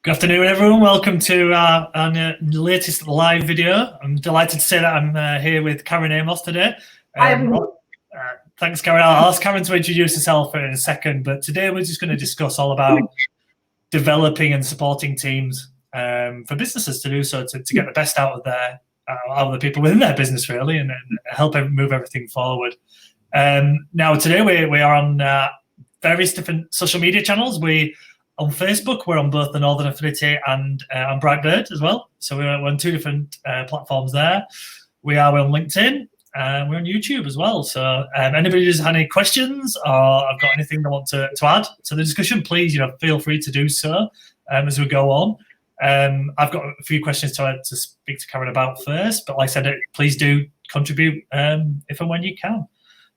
Good afternoon, everyone. Welcome to our latest live video. I'm delighted to say that I'm here with Karen Amos today. Hi, everyone. Thanks, Karen. I'll ask Karen to introduce herself in a second, but today we're just going to discuss all about developing and supporting teams for businesses to do so, to get the best out of the people within their business, really, and help move everything forward. Now, today we are on various different social media channels. On Facebook, we're on both the Northern Affinity and on BrightBird as well. So we're on two different platforms there. We're on LinkedIn, and we're on YouTube as well. So anybody who's had any questions or I've got anything they want to add to the discussion, please, feel free to do so as we go on. I've got a few questions to speak to Karen about first, but like I said, please do contribute if and when you can.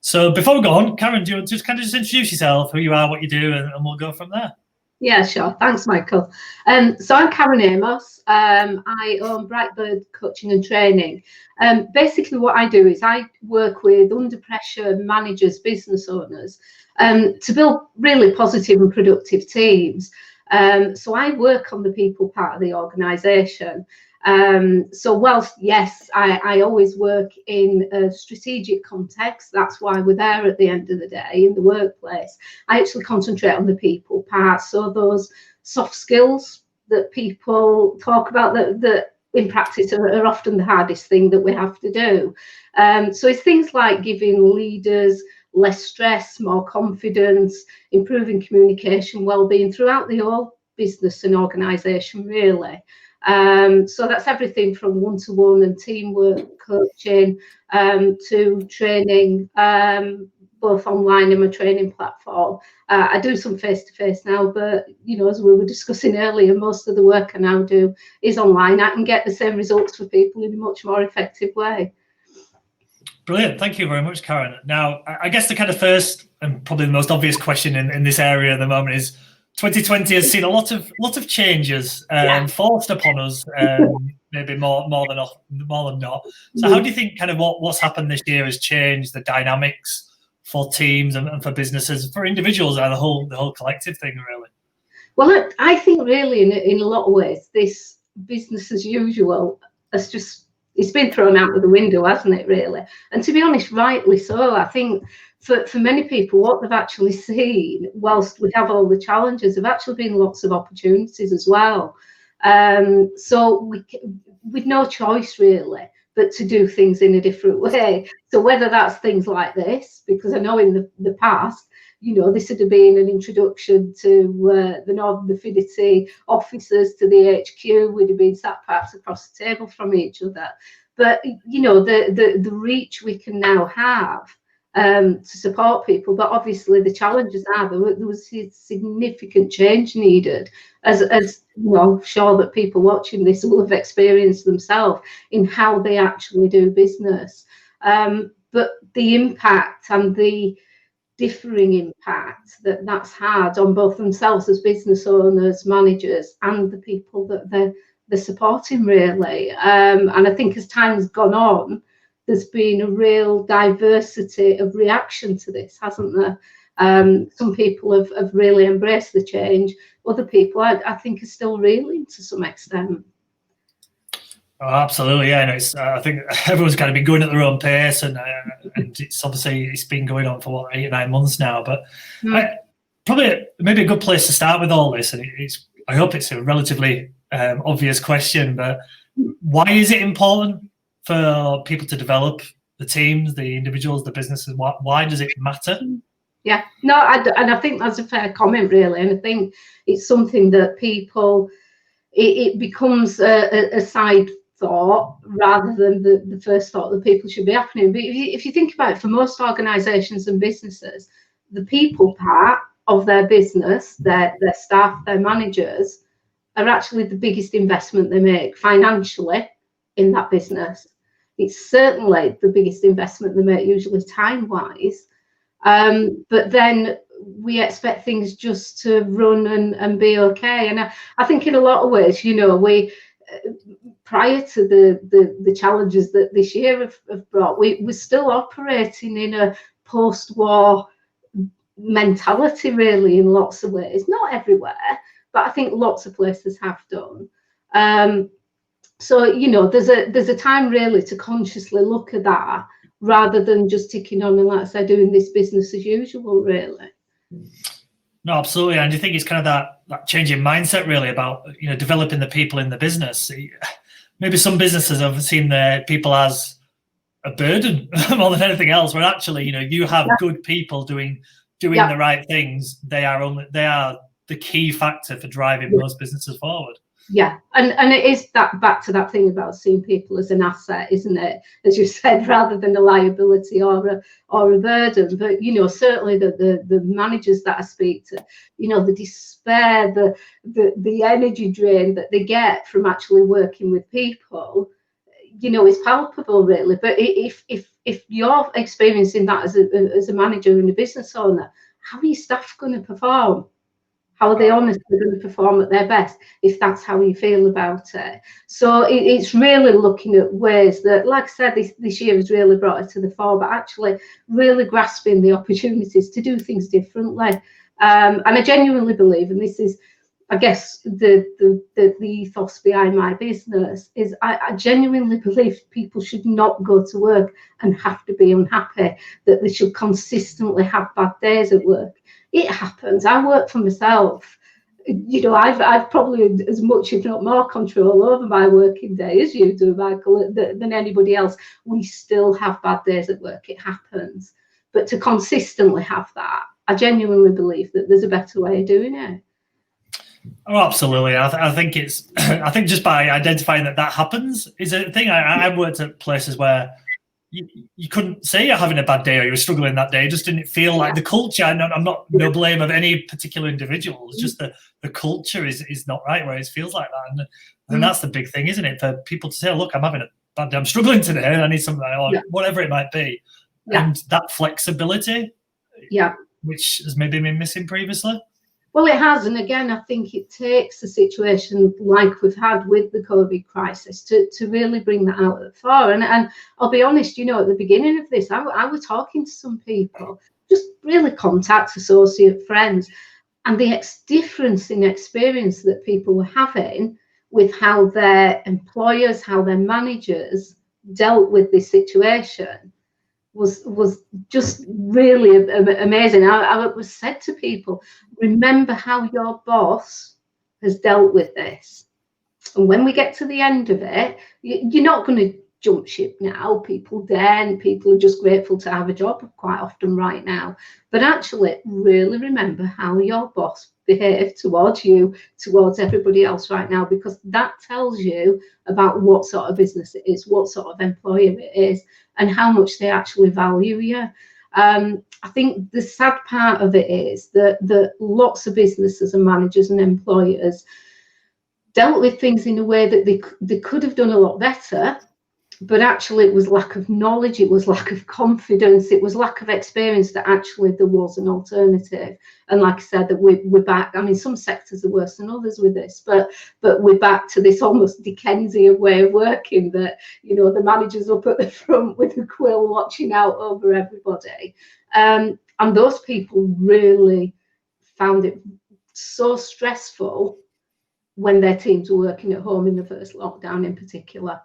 So before we go on, Karen, do you want to just introduce yourself, who you are, what you do, and we'll go from there. Yeah, sure. Thanks, Michael. So I'm Karen Amos. I own BrightBird Coaching and Training. Basically, what I do is I work with under pressure managers, business owners, to build really positive and productive teams. So I work on the people part of the organisation. So whilst, yes, I always work in a strategic context, that's why we're there at the end of the day in the workplace, I actually concentrate on the people part. So those soft skills that people talk about that in practice are often the hardest thing that we have to do. So it's things like giving leaders less stress, more confidence, improving communication, well-being throughout the whole business and organisation, really. So that's everything from one-to-one and teamwork coaching to training, both online and my training platform. I do some face-to-face now, but as we were discussing earlier, most of the work I now do is online. I can get the same results for people in a much more effective way. Brilliant. Thank you very much, Karen. Now, I guess the kind of first and probably the most obvious question in this area at the moment is 2020 has seen a lot of changes forced upon us, maybe more than not. So how do you think kind of what's happened this year has changed the dynamics for teams and for businesses, for individuals, and the whole collective thing, really? Well, I think really in a lot of ways, this business as usual it's been thrown out of the window, hasn't it, really? And to be honest, rightly so. I think for many people, what they've actually seen, whilst we have all the challenges, have actually been lots of opportunities as well. So with no choice, really, but to do things in a different way. So whether that's things like this, because I know in the past, this would have been an introduction to the Northern Affinity officers to the HQ. We'd have been sat perhaps across the table from each other. But, the reach we can now have to support people. But obviously the challenges are there was a significant change needed, as sure that people watching this will have experienced themselves in how they actually do business. But the impact and the differing impact that's had on both themselves as business owners, managers, and the people that they're supporting, really. And I think as time's gone on, there's been a real diversity of reaction to this, hasn't there? Some people have really embraced the change. Other people, I think, are still reeling to some extent. Oh, absolutely, yeah. I think everyone's kind of been going at their own pace, and it's obviously it's been going on for 8 or 9 months now. But probably maybe a good place to start with all this, and I hope it's a relatively obvious question, but why is it important for people to develop the teams, the individuals, the businesses? Why does it matter? Yeah, no, and I think that's a fair comment, really, and I think it's something that people it becomes a side thought rather than the first thought that people should be happening. But if you think about it, for most organisations and businesses, the people part of their business, their staff, their managers, are actually the biggest investment they make financially in that business. It's certainly the biggest investment they make, usually time-wise. But then we expect things just to run and be okay. And I think in a lot of ways, we prior to the challenges that this year have brought, we're still operating in a post-war mentality, really, in lots of ways. Not everywhere, but but I think lots of places have done. So, you know, there's a time really to consciously look at that rather than just ticking on and, like I said, doing this business as usual, really. No, absolutely. And do you think it's kind of that changing mindset really about, you know, developing the people in the business? Maybe some businesses have seen their people as a burden more than anything else, where actually, you know, you have good people doing the right things. They are the key factor for driving most businesses forward. Yeah, and it is that back to that thing about seeing people as an asset, isn't it? As you said, rather than a liability or a burden. But you know, certainly the managers that I speak to, you know, the despair, the energy drain that they get from actually working with people, you know, is palpable, really. But if you're experiencing that as a manager and a business owner, how are your staff going to perform? How are they honestly going to perform at their best if that's how you feel about it? So it's really looking at ways that, like I said, this year has really brought it to the fore, but actually really grasping the opportunities to do things differently. And I genuinely believe, and this is, I guess, the ethos behind my business, is I genuinely believe people should not go to work and have to be unhappy, that they should consistently have bad days at work. It happens. I work for myself. You know, I've probably as much, if not more, control over my working day as you do, Michael, than anybody else. We still have bad days at work. It happens. But to consistently have that, I genuinely believe that there's a better way of doing it. Oh, absolutely. I think it's. I think just by identifying that happens is a thing. I've worked at places where you couldn't say you're having a bad day or you were struggling that day. It just didn't feel like the culture. I'm not no blame of any particular individual. It's just the culture is not right where it feels like that, and that's the big thing, isn't it? For people to say, "Look, I'm having a bad day. I'm struggling today. I need something," or whatever it might be, and that flexibility, which has maybe been missing previously. Well, it has. And again, I think it takes a situation like we've had with the COVID crisis to really bring that out at the fore. And I'll be honest, you know, at the beginning of this, I was talking to some people, just really contact, associate, friends, and the difference in experience that people were having with how their employers, how their managers dealt with this situation was just really amazing. I was said to people, remember how your boss has dealt with this. And when we get to the end of it, you're not going to jump ship now. People are just grateful to have a job quite often right now. But actually, really remember how your boss behaved towards you, towards everybody else right now, because that tells you about what sort of business it is, what sort of employer it is, and how much they actually value you. I think the sad part of it is that lots of businesses and managers and employers dealt with things in a way that they could have done a lot better, but actually it was lack of knowledge, it was lack of confidence, it was lack of experience that actually there was an alternative. And like I said, that we're back. I mean, some sectors are worse than others with this, but we're back to this almost Dickensian way of working that, you know, the manager's up at the front with a quill watching out over everybody. And those people really found it so stressful when their teams were working at home in the first lockdown in particular.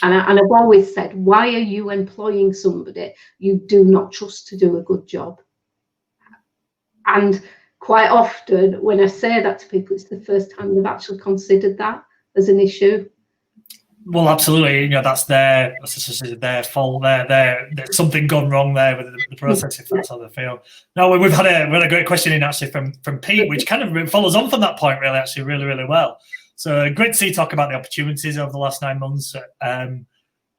And I've always said, why are you employing somebody you do not trust to do a good job? And quite often when I say that to people, it's the first time they've actually considered that as an issue. Well, absolutely. You know, that's their fault. There's something gone wrong there with the process, if that's how they feel. Now, we've had a great question in actually from Pete, which kind of follows on from that point, really, actually, really, really well. So great to see you talk about the opportunities over the last 9 months.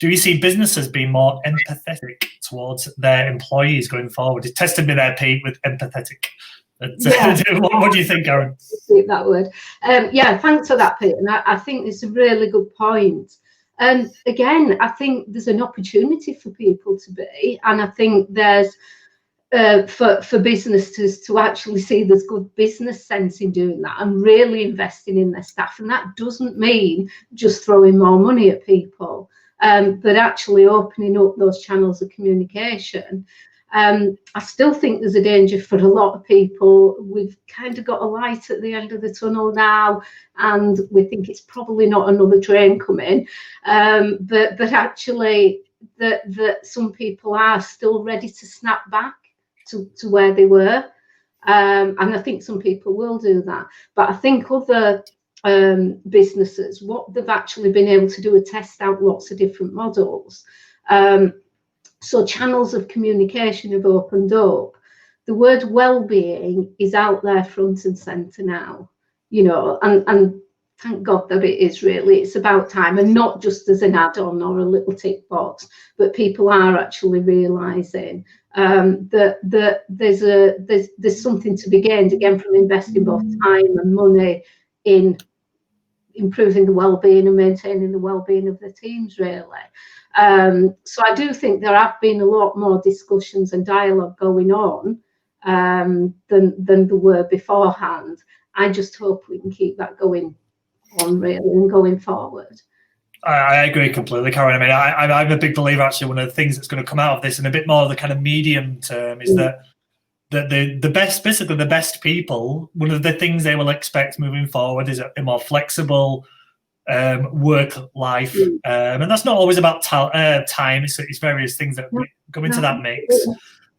Do you see businesses being more empathetic towards their employees going forward? You tested me there, Pete, with empathetic. What do you think, Karen? That word. Yeah, thanks for that, Pete. And I think it's a really good point. And again, I think there's an opportunity for people to be, and I think there's for businesses to actually see there's good business sense in doing that and really investing in their staff. And that doesn't mean just throwing more money at people, but actually opening up those channels of communication. I still think there's a danger for a lot of people. We've kind of got a light at the end of the tunnel now, and we think it's probably not another train coming. But actually, that some people are still ready to snap back to where they were. And I think some people will do that. But I think other businesses, what they've actually been able to do is test out lots of different models. So channels of communication have opened up. The word well-being is out there front and centre now, you know, and thank God that it is really. It's about time, and not just as an add-on or a little tick box, but people are actually realising that there's something to be gained again from investing both time and money in improving the well-being and maintaining the well-being of the teams, really. So I do think there have been a lot more discussions and dialogue going on than there were beforehand. I just hope we can keep that going on, really, and going forward. I agree completely, Karen. I mean, I'm a big believer, actually. One of the things that's going to come out of this in a bit more of the kind of medium term is that the best, basically the best people, one of the things they will expect moving forward is a more flexible work life, and that's not always about time. It's various things that go into that mix,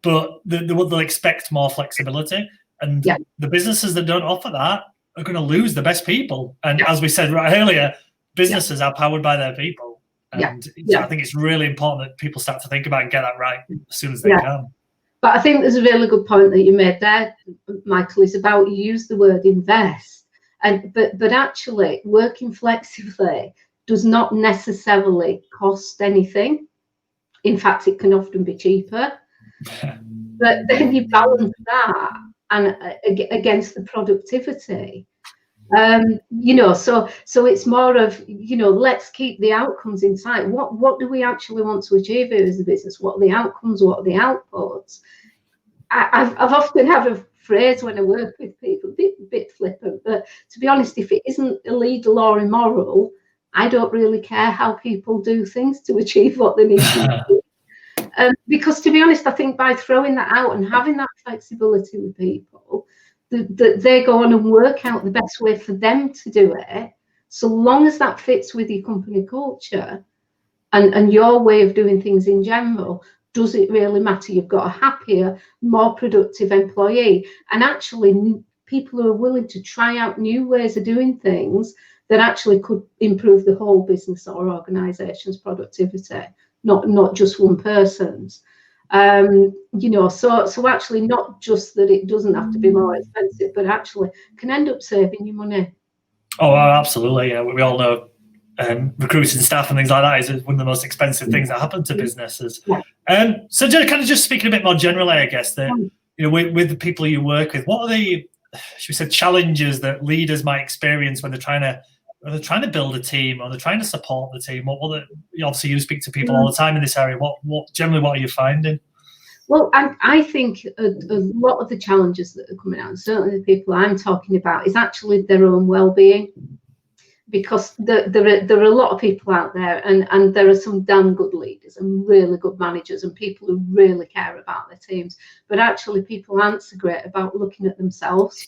but they'll expect more flexibility, and the businesses that don't offer that are going to lose the best people. And as we said right earlier, businesses are powered by their people, and I think it's really important that people start to think about and get that right as soon as they can. But I think there's a really good point that you made there, Michael, is about, you use the word invest. But actually, working flexibly does not necessarily cost anything. In fact, it can often be cheaper. But then you balance that and against the productivity. You know, so it's more of, you know, let's keep the outcomes in sight. What do we actually want to achieve here as a business? What are the outcomes? What are the outputs? I've often have a phrase when I work with people, a bit flippant, but to be honest, if it isn't illegal or immoral, I don't really care how people do things to achieve what they need to do. Because to be honest, I think by throwing that out and having that flexibility with people, they go on and work out the best way for them to do it, so long as that fits with your company culture and your way of doing things in general. Does it really matter? You've got a happier, more productive employee, and actually people who are willing to try out new ways of doing things that actually could improve the whole business or organization's productivity, not just one person's. You know, so actually not just that it doesn't have to be more expensive, but actually can end up saving you money. Oh, absolutely. Yeah, we all know recruiting staff and things like that is one of the most expensive things that happen to businesses. So kind of just speaking a bit more generally, I guess, that, you know, with the people you work with, what are the, should we say, challenges that leaders might experience when they're trying to build a team, or they're trying to support the team? Obviously you speak to people all the time in this area. What are you finding? Well, I think a lot of the challenges that are coming out, and certainly the people I'm talking about, is actually their own well-being. Because there are a lot of people out there, and there are some damn good leaders and really good managers and people who really care about their teams. But actually, people aren't so great about looking at themselves.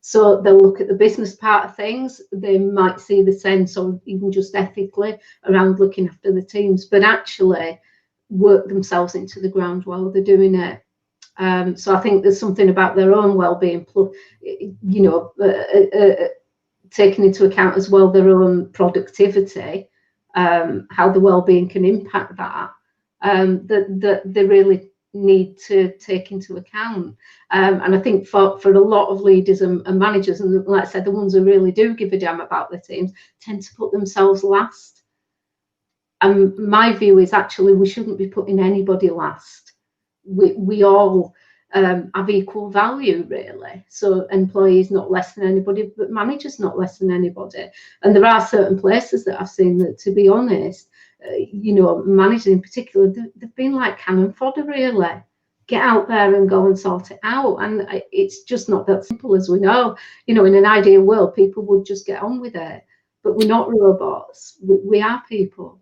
So they'll look at the business part of things. They might see the sense, or even just ethically, around looking after the teams, but actually work themselves into the ground while they're doing it. So I think there's something about their own well-being, you know, taking into account as well their own productivity, how the well-being can impact that, that they really need to take into account. And I think for a lot of leaders and managers, and like I said, the ones who really do give a damn about their teams, tend to put themselves last. And my view is actually we shouldn't be putting anybody last. We all have equal value, really. So employees not less than anybody, but managers not less than anybody. And there are certain places that I've seen that, to be honest, you know, managers in particular, they've been like cannon fodder, really. Get out there and go and sort it out. And it's just not that simple, as we know. You know, in an ideal world, people would just get on with it. But we're not robots. We are people.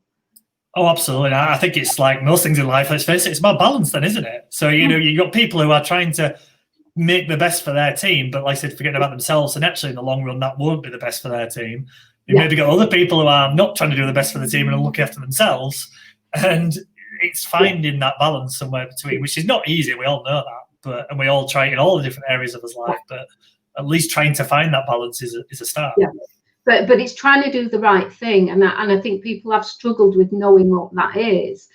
Oh, absolutely. I think it's like most things in life, let's face it, it's about balance then, isn't it? So, you've got people who are trying to make the best for their team, but like I said, forgetting about themselves. And actually, in the long run, that won't be the best for their team. You maybe got other people who are not trying to do the best for the team and are looking after themselves. And it's finding that balance somewhere between, which is not easy. We all know that, and we all try in all the different areas of his life. But at least trying to find that balance is a start. Yeah. But it's trying to do the right thing, and I think people have struggled with knowing what that is.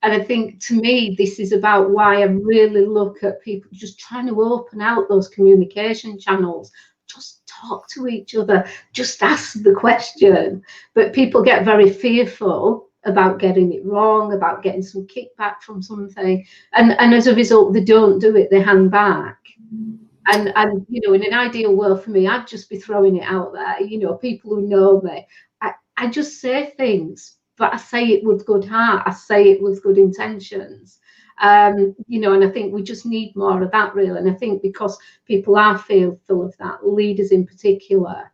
And I think, to me, this is about why I really look at people just trying to open out those communication channels. Just talk to each other, just ask the question. But people get very fearful about getting it wrong, about getting some kickback from something. And as a result, they don't do it, they hang back. And in an ideal world for me, I'd just be throwing it out there. People who know me, I just say things, but I say it with good heart. I say it with good intentions. And I think we just need more of that, really. And I think because people are fearful of that, leaders in particular,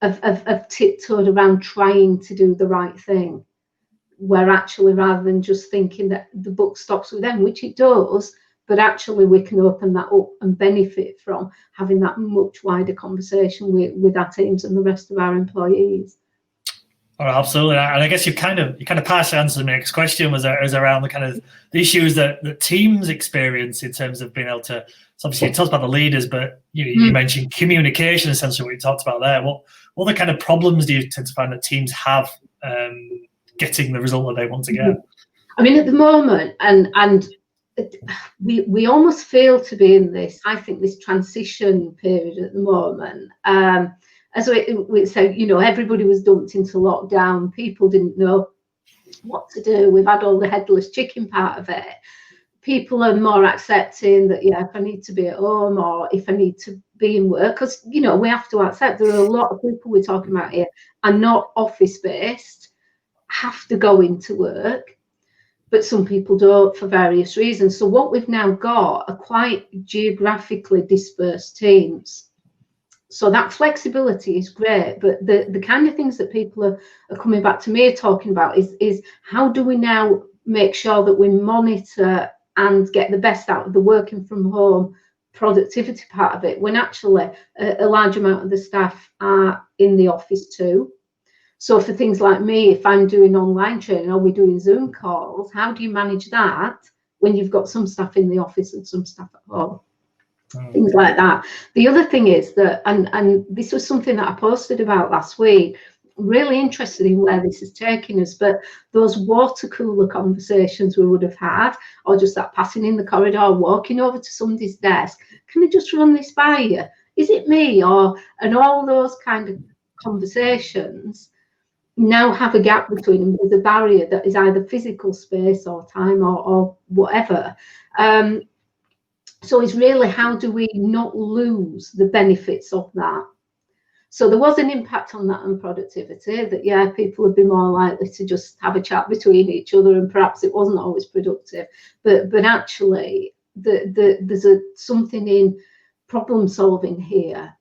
have tiptoed around trying to do the right thing, where actually, rather than just thinking that the book stops with them, which it does, but actually we can open that up and benefit from having that much wider conversation with our teams and the rest of our employees. Oh, absolutely. And I guess you kind of partially answered the next question was around the kind of the issues that teams experience in terms of being able to, so obviously you talked about the leaders, but you mentioned communication, essentially what you talked about there. What other kind of problems do you tend to find that teams have getting the result that they want to get? I mean, at the moment, and we almost feel to be in this, I think, this transition period at the moment. As we said, everybody was dumped into lockdown. People didn't know what to do. We've had all the headless chicken part of it. People are more accepting that, if I need to be at home or if I need to be in work, because, we have to accept there are a lot of people we're talking about here are not office-based, have to go into work, but some people don't for various reasons. So what we've now got are quite geographically dispersed teams. So that flexibility is great, but the kind of things that people are coming back to me talking about is how do we now make sure that we monitor and get the best out of the working from home productivity part of it, when actually a large amount of the staff are in the office too. So for things like me, if I'm doing online training or we're doing Zoom calls, how do you manage that when you've got some staff in the office and some staff at home? Things like that. The other thing is that, and this was something that I posted about last week, really interested in where this is taking us, but those water cooler conversations we would have had, or just that passing in the corridor, walking over to somebody's desk, can I just run this by you? Is it me? And all those kind of conversations now have a gap between them with a barrier that is either physical space or time or whatever. So it's really, how do we not lose the benefits of that? So there was an impact on that on productivity, that people would be more likely to just have a chat between each other, and perhaps it wasn't always productive. But actually, there's something in problem solving here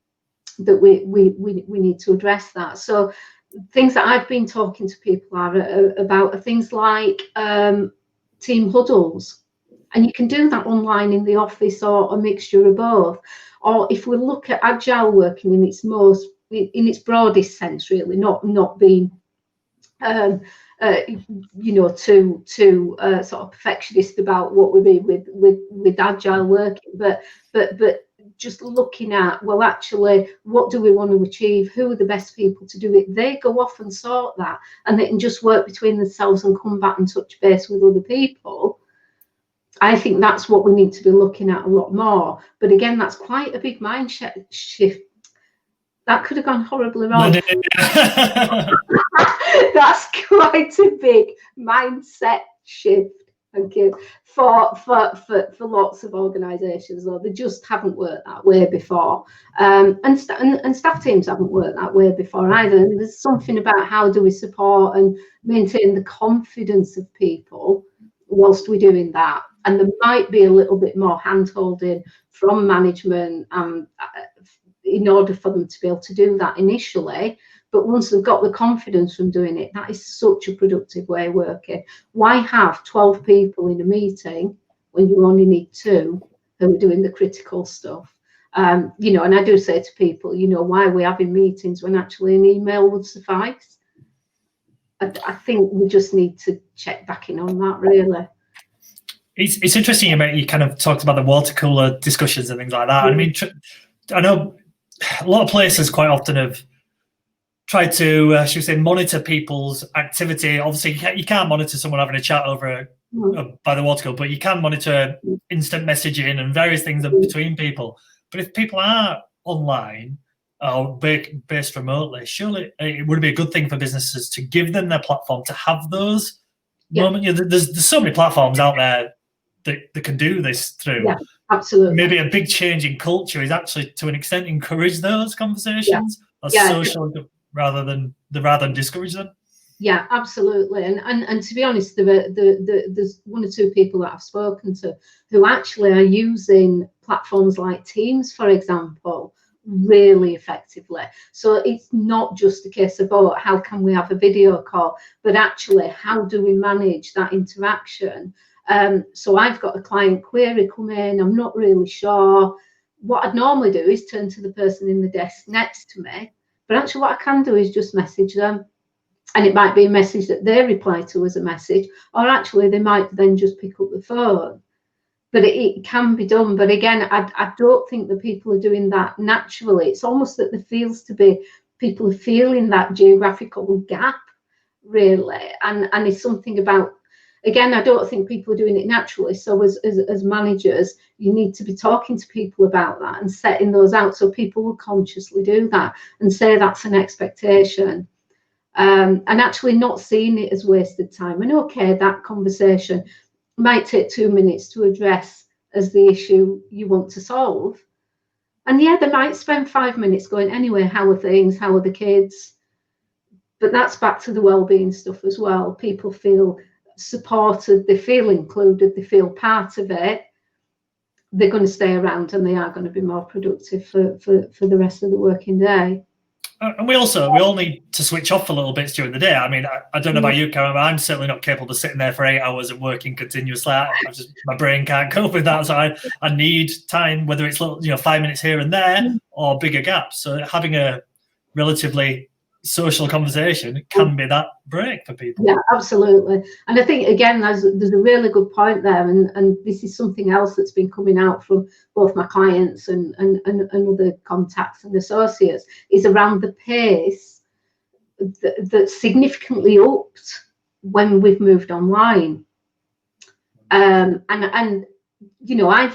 that we need to address that. So things that I've been talking to people about are things like team huddles. And you can do that online in the office or a mixture of both. Or if we look at agile working in its broadest sense, really, not being too sort of perfectionist about what we mean with agile working, but just looking at, well, actually, what do we want to achieve? Who are the best people to do it? They go off and sort that, and they can just work between themselves and come back and touch base with other people. I think that's what we need to be looking at a lot more. But again, that's quite a big mind shift. That could have gone horribly wrong. That's quite a big mindset shift. Thank you. For lots of organisations, though, they just haven't worked that way before, and staff teams haven't worked that way before either. And there's something about how do we support and maintain the confidence of people whilst we're doing that. And there might be a little bit more hand-holding from management in order for them to be able to do that initially. But once they've got the confidence from doing it, that is such a productive way of working. Why have 12 people in a meeting when you only need 2 who are doing the critical stuff? You know, and I do say to people, you know, why are we having meetings when actually an email would suffice? I think we just need to check back in on that, really. It's interesting you kind of talked about the water cooler discussions and things like that. I mean, I know a lot of places quite often have tried to, should we say, monitor people's activity. Obviously, you can't monitor someone having a chat over by the water cooler, but you can monitor instant messaging and various things between people. But if people are online or based remotely, surely it would be a good thing for businesses to give them their platform to have those moments. You know, there's so many platforms out there that can do this through. Yeah, absolutely. Maybe a big change in culture is actually, to an extent, encourage those conversations social rather than discourage them. Yeah, absolutely. And to be honest, there's 1 or 2 people that I've spoken to who actually are using platforms like Teams, for example, really effectively. So it's not just a case of, oh, how can we have a video call, but actually, how do we manage that interaction? So I've got a client query come in, I'm not really sure. What I'd normally do is turn to the person in the desk next to me, but actually what I can do is just message them. And it might be a message that they reply to as a message, or actually they might then just pick up the phone. But it can be done. But again, I don't think that people are doing that naturally. It's almost that there feels to be people are feeling that geographical gap, really. And it's something about, again, I don't think people are doing it naturally. So as managers, you need to be talking to people about that and setting those out so people will consciously do that and say that's an expectation. And actually not seeing it as wasted time. And okay, that conversation might take 2 minutes to address as the issue you want to solve. And yeah, they might spend 5 minutes going, anyway, how are things? How are the kids? But that's back to the well-being stuff as well. People feel supported, they feel included, they feel part of it. They're going to stay around and they are going to be more productive for the rest of the working day. And we all need to switch off a little bit during the day. I mean, I don't know about you, Karen, but I'm certainly not capable of sitting there for 8 hours and working continuously. My brain can't cope with that. So I need time, whether it's 5 minutes here and there or bigger gaps. So having a relatively social conversation can be that break for people. Yeah, absolutely. And I think, again, there's a really good point there. And this is something else that's been coming out from both my clients and other contacts and associates, is around the pace that's significantly upped when we've moved online. And you know, I've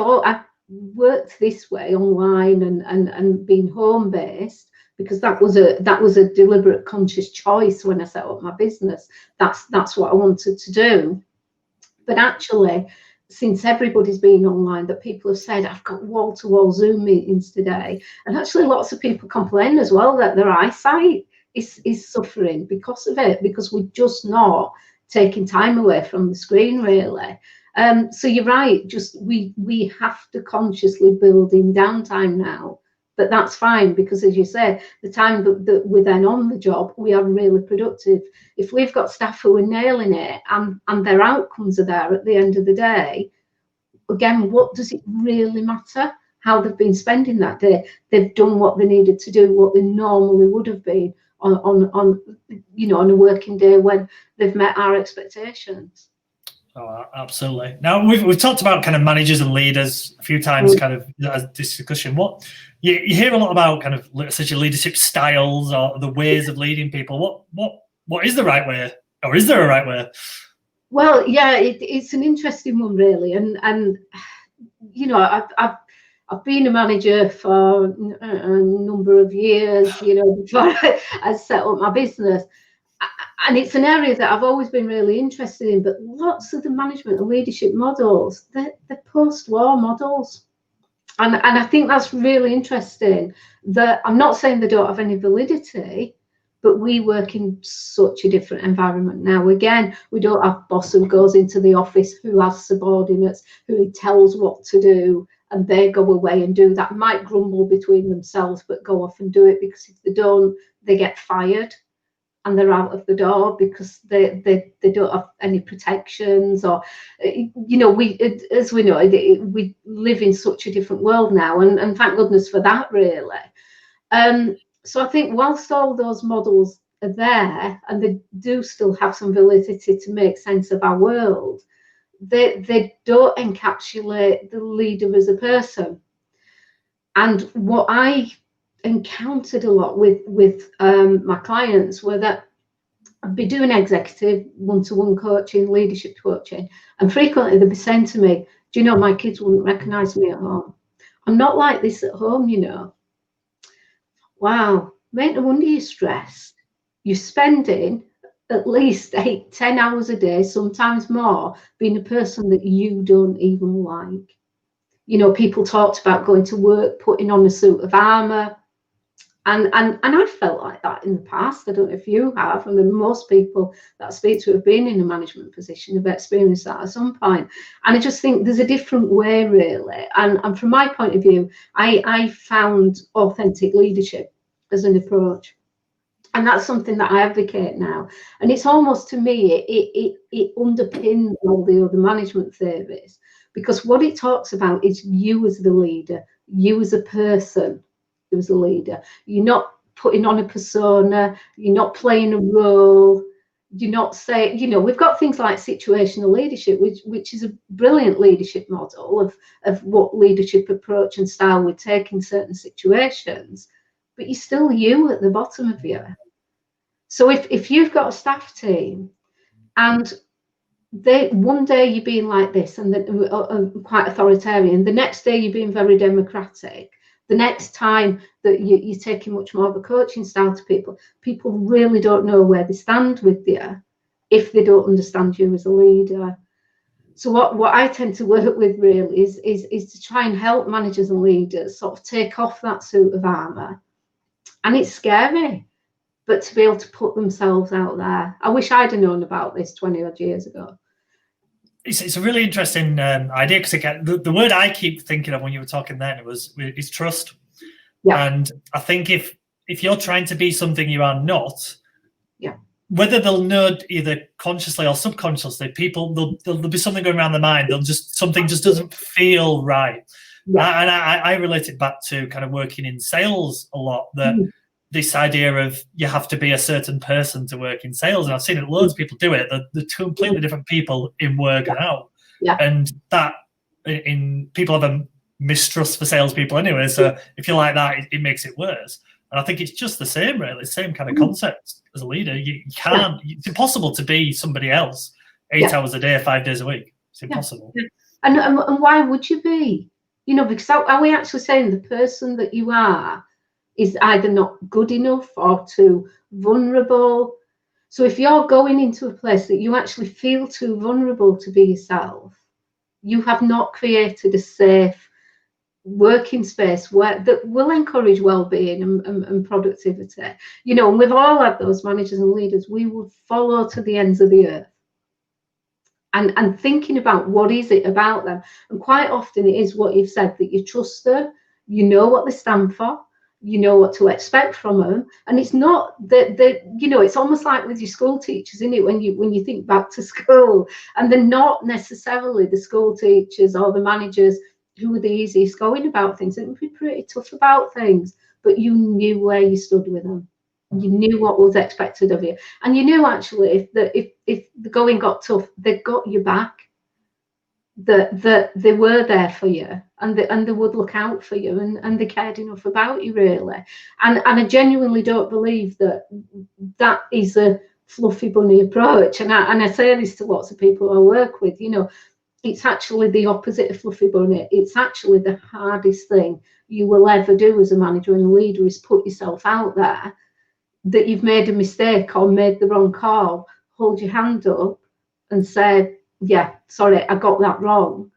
worked this way online and been home based, because that was a deliberate, conscious choice when I set up my business. That's what I wanted to do. But actually, since everybody's been online, that people have said, I've got wall-to-wall Zoom meetings today, and actually lots of people complain as well that their eyesight is suffering because of it, because we're just not taking time away from the screen, really. So you're right, just we have to consciously build in downtime now. But that's fine, because as you say, the time that we're then on the job, we are really productive. If we've got staff who are nailing it and their outcomes are there at the end of the day, again, what does it really matter how they've been spending that day? They've done what they needed to do, what they normally would have been on a working day when they've met our expectations. Oh, absolutely. Now we've talked about kind of managers and leaders a few times, kind of as discussion. What you hear a lot about kind of such leadership styles or the ways of leading people. What is the right way, or is there a right way? Well, yeah, it's an interesting one, really, and you know, I've been a manager for a number of years, you know, before I set up my business. And it's an area that I've always been really interested in, but lots of the management and leadership models, they're post-war models. And I think that's really interesting. That I'm not saying they don't have any validity, but we work in such a different environment now. Again, we don't have a boss who goes into the office, who has subordinates, who he tells what to do. and they go away and do that, might grumble between themselves, but go off and do it, because if they don't, they get fired and they're out of the door because they don't have any protections. Or, you know, as we know, we live in such a different world now, and thank goodness for that, really. So I think whilst all those models are there and they do still have some validity to make sense of our world, they don't encapsulate the leader as a person. And what I encountered a lot with my clients were that I'd be doing executive one-to-one coaching, leadership coaching, and frequently they'd be saying to me, do you know, my kids wouldn't recognise me at home. I'm not like this at home, you know. Wow, mate, no wonder you're stressed. You're spending at least 8-10 hours a day, sometimes more, being a person that you don't even like. You know, people talked about going to work, putting on a suit of armour. And I felt like that in the past. I don't know if you have. I mean, most people that I speak to have been in a management position, have experienced that at some point. And I just think there's a different way, really. And from my point of view, I found authentic leadership as an approach. And that's something that I advocate now. And it's almost, to me, it underpins all the other management theories, because what it talks about is you as the leader, you as a person who is a leader. You're not putting on a persona, you're not playing a role, you're not saying, you know, we've got things like situational leadership, which is a brilliant leadership model of what leadership approach and style we take in certain situations, but you're still you at the bottom of you. So if you've got a staff team and one day you're being like this and quite authoritarian, the next day you're being very democratic, the next time that you're taking much more of a coaching style to people really don't know where they stand with you if they don't understand you as a leader. So what I tend to work with really is to try and help managers and leaders sort of take off that suit of armour. And it's scary, but to be able to put themselves out there. I wish I'd have known about this 20 odd years ago. It's a really interesting idea, because again, the word I keep thinking of when you were talking then is trust. Yeah. And I think if you're trying to be something you are not, yeah, whether they'll know either consciously or subconsciously, people there'll be something going around their mind. Something just doesn't feel right. Yeah. And I relate it back to kind of working in sales a lot. That this idea of you have to be a certain person to work in sales, and I've seen it loads of people do it. They're two completely different people in work and out. Yeah. And that in people have a mistrust for salespeople anyway. So if you're like that, it makes it worse. And I think it's just the same, really, same kind of concept as a leader. You can't. It's impossible to be somebody else 8 hours a day, 5 days a week. It's impossible. Yeah. And why would you be? You know, because are we actually saying the person that you are is either not good enough or too vulnerable? So if you're going into a place that you actually feel too vulnerable to be yourself, you have not created a safe working space that will encourage well-being and productivity. You know, and we've all had those managers and leaders we would follow to the ends of the earth. And thinking about what is it about them. And quite often it is what you've said, that you trust them, you know what they stand for, you know what to expect from them. And it's not that you know, it's almost like with your school teachers, isn't it, when you think back to school, and they're not necessarily the school teachers or the managers who were the easiest going about things. It would be pretty tough about things, but you knew where you stood with them. You knew what was expected of you, and you knew actually if the going got tough, they got you back. That they were there for you, and they would look out for you, and they cared enough about you, really. And I genuinely don't believe that is a fluffy bunny approach. And I say this to lots of people I work with. You know, it's actually the opposite of fluffy bunny. It's actually the hardest thing you will ever do as a manager and a leader, is put yourself out there. That you've made a mistake or made the wrong call, hold your hand up and say, yeah, sorry, I got that wrong.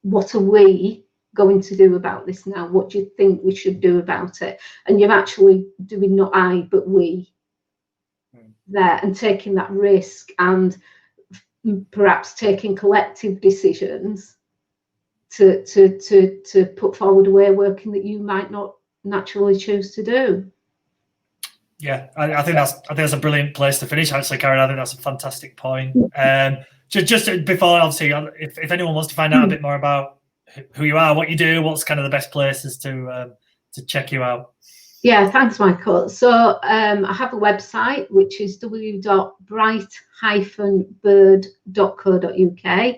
What are we going to do about this now? What do you think we should do about it? And you're actually doing not I, but we there, and taking that risk and perhaps taking collective decisions to put forward a way of working that you might not naturally choose to do. Yeah, I think that's a brilliant place to finish, actually, Karen. I think that's a fantastic point. Just before, obviously, if anyone wants to find out a bit more about who you are, what you do, what's kind of the best places to check you out? Yeah, thanks, Michael. So I have a website, which is www.bright-bird.co.uk.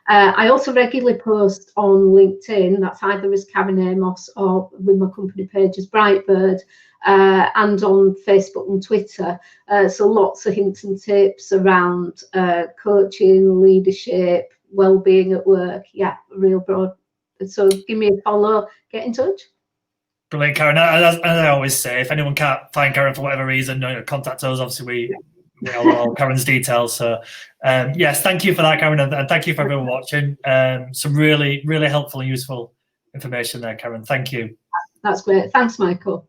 I also regularly post on LinkedIn. That's either as Karen Amos or with my company page as BrightBird, and on Facebook and Twitter. So lots of hints and tips around coaching, leadership, well-being at work. Yeah, real broad. So give me a follow, get in touch. Brilliant, Karen. As I always say, if anyone can't find Karen for whatever reason, contact us. Obviously, we all know Karen's details. So, yes, thank you for that, Karen, and thank you for everyone watching. Some really, really helpful and useful information there, Karen. Thank you. That's great. Thanks, Michael.